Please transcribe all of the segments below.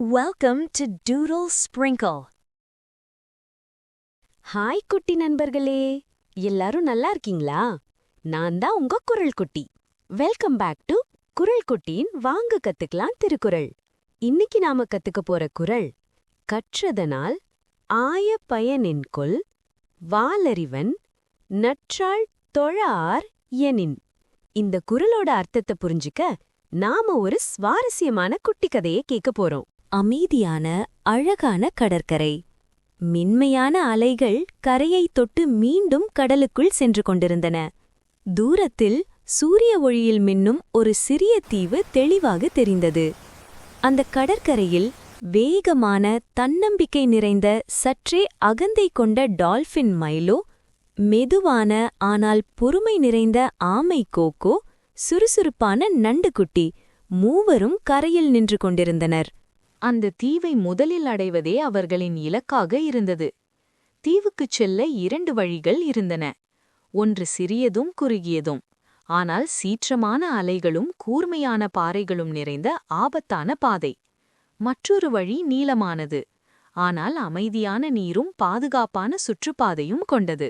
Welcome to Doodle Sprinkle. Hi குட்டி நண்பர்களே, எல்லாரும் நல்லா இருக்கீங்களா? நான் தான் உங்க குரல் குட்டி. வெல்கம் பேக் டு குரல் குட்டியின் வாங்க கத்துக்கலாம் திருக்குறள். இன்னைக்கு நாம கத்துக்க போற குறள் கற்றதனால் ஆய பயனென்கொல் வாலறிவன் நற்றாள் தொழார் எனின். இந்த குறளோட அர்த்தத்தை புரிஞ்சுக்க நாம ஒரு சுவாரஸ்யமான குட்டி கதையை கேட்க போறோம். அமைதியான அழகான கடற்கரை. மென்மையான அலைகள் கரையைத் தொட்டு மீண்டும் கடலுக்குள் சென்று கொண்டிருந்தன. தூரத்தில் சூரிய ஒளியில் மின்னும் ஒரு சிறிய தீவு தெளிவாக தெரிந்தது. அந்த கடற்கரையில் வேகமான தன்னம்பிக்கை நிறைந்த சற்றே அகந்தை கொண்ட டால்ஃபின் மைலோ, மெதுவான ஆனால் பொறுமை நிறைந்த ஆமை கோகோ, சுறுசுறுப்பான நண்டுக்குட்டி மூவரும் கரையில் நின்று கொண்டிருந்தனர். அந்த தீவை முதலில் அடைவதே அவர்களின் இலக்காக இருந்தது. தீவுக்குச் செல்ல 2 வழிகள் இருந்தன. ஒன்று சிறியதும் குறுகியதும், ஆனால் சீற்றமான அலைகளும் கூர்மையான பாறைகளும் நிறைந்த ஆபத்தான பாதை. மற்றொரு வழி நீளமானது, ஆனால் அமைதியான நீரும் பாதுகாப்பான சுற்றுப்பாதையும் கொண்டது.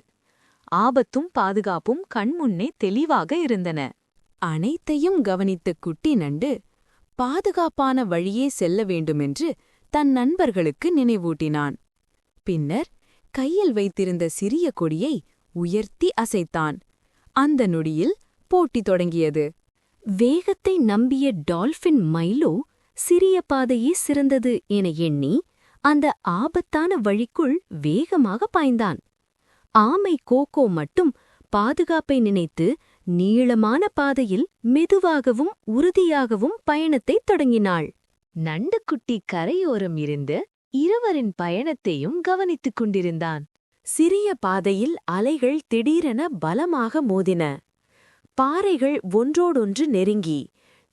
ஆபத்தும் பாதுகாப்பும் கண்முன்னே தெளிவாக இருந்தன. அனைத்தையும் கவனித்த குட்டி நண்டு பாதுகாப்பான வழியே செல்ல வேண்டுமென்று தன் நண்பர்களுக்கு நினைவூட்டினான். பின்னர் கையில் வைத்திருந்த சிறிய கொடியை உயர்த்தி அசைத்தான். அந்த நொடியில் போட்டி தொடங்கியது. வேகத்தை நம்பிய டால்ஃபின் மைலோ சிறிய பாதையே சிறந்தது என எண்ணி அந்த ஆபத்தான வழிக்குள் வேகமாக பாய்ந்தான். ஆமை கோகோ மட்டும் பாதுகாப்பை நினைத்து நீளமான பாதையில் மெதுவாகவும் உறுதியாகவும் பயணத்தைத் தொடங்கினாள். நண்டுக்குட்டி கரையோரம் இருந்து இருவரின் பயணத்தையும் கவனித்துக் கொண்டிருந்தான். சிறிய பாதையில் அலைகள் திடீரென பலமாக மோதின. பாறைகள் ஒன்றோடொன்று நெருங்கி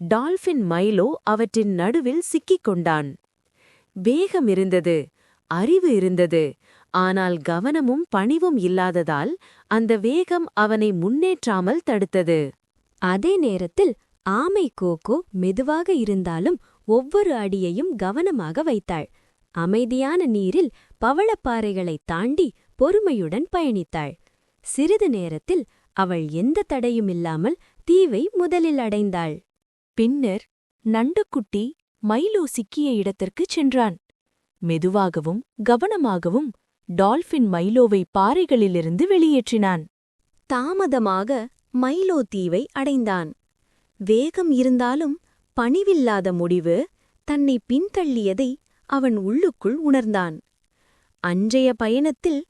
டால்ஃபின் மைலோ அவற்றின் நடுவில் சிக்கிக் கொண்டான். வேகம் இருந்தது, அறிவு இருந்தது, ஆனால் கவனமும் பணிவும் இல்லாததால் அந்த வேகம் அவனை முன்னேற்றாமல் தடுத்தது. அதே நேரத்தில் ஆமை கோகோ மெதுவாக இருந்தாலும் ஒவ்வொரு அடியையும் கவனமாக வைத்தாள். அமைதியான நீரில் பவளப்பாறைகளைத் தாண்டி பொறுமையுடன் பயணித்தாள். சிறிது நேரத்தில் அவள் எந்த தடையுமில்லாமல் தீவை முதலில் அடைந்தாள். பின்னர் நண்டுக்குட்டி மைலோ சிக்கிய இடத்திற்குச் சென்றான். மெதுவாகவும் கவனமாகவும் டால்ஃபின் மைலோவை பாறைகளிலிருந்து வெளியேற்றினான். தாமதமாக மைலோ தீவை அடைந்தான். வேகம் இருந்தாலும் பணிவில்லாத முடிவு தன்னை பின்தள்ளியதை அவன் உள்ளுக்குள் உணர்ந்தான். அன்றைய பயணத்தில்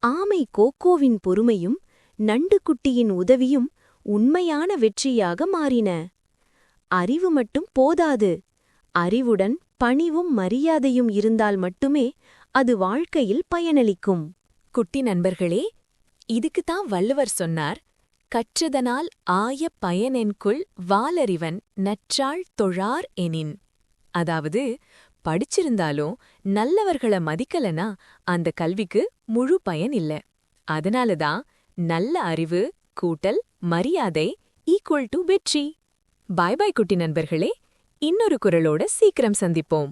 ஆமை கோகோவின் பொறுமையும் நண்டுக்குட்டியின் உதவியும் உண்மையான வெற்றியாக மாறின. அறிவு மட்டும் போதாது, அறிவுடன் பணிவும் மரியாதையும் இருந்தால் மட்டுமே அது வாழ்க்கையில் பயனளிக்கும். குட்டி நண்பர்களே, இதுக்குத்தான் வள்ளுவர் சொன்னார், கற்றதனால் ஆய பயனென்கொல் வாலறிவன் நற்றாள் தொழார் எனின். அதாவது, படிச்சிருந்தாலும் நல்லவர்கள மதிக்கலனா அந்த கல்விக்கு முழு பயன் இல்ல. அதனாலதான் நல்ல அறிவு கூட்டல் மரியாதை ஈக்குவல் டு வெற்றி. பாய் பாய் குட்டி நண்பர்களே, இன்னொரு குறளோட சீக்கிரம் சந்திப்போம்.